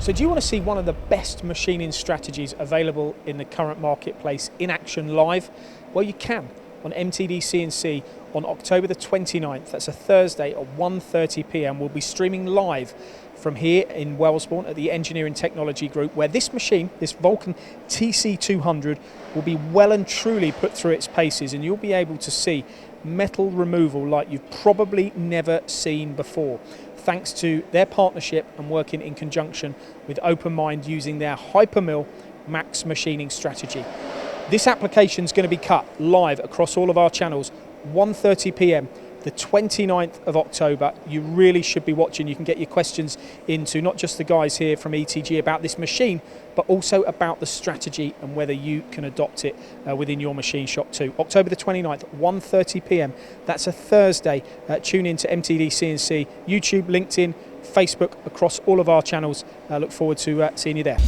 So do you want to see one of the best machining strategies available in the current marketplace in action live? Well, you can on MTD CNC on October the 29th. That's a Thursday at 1:30 p.m. We'll be streaming live from here in Wellesbourne at the Engineering Technology Group, where this machine, this Vulcan TC200, will be well and truly put through its paces, and you'll be able to see metal removal like you've probably never seen before, thanks to their partnership and working in conjunction with OpenMind using their hyperMill MAXX Machining strategy. This application is going to be cut live across all of our channels, 1:30 p.m. the 29th of October. You really should be watching. You can get your questions into not just the guys here from ETG about this machine, but also about the strategy and whether you can adopt it within your machine shop too. October the 29th, 1:30 p.m. That's a Thursday. Tune in to MTD CNC, YouTube, LinkedIn, Facebook, across all of our channels. Look forward to seeing you there.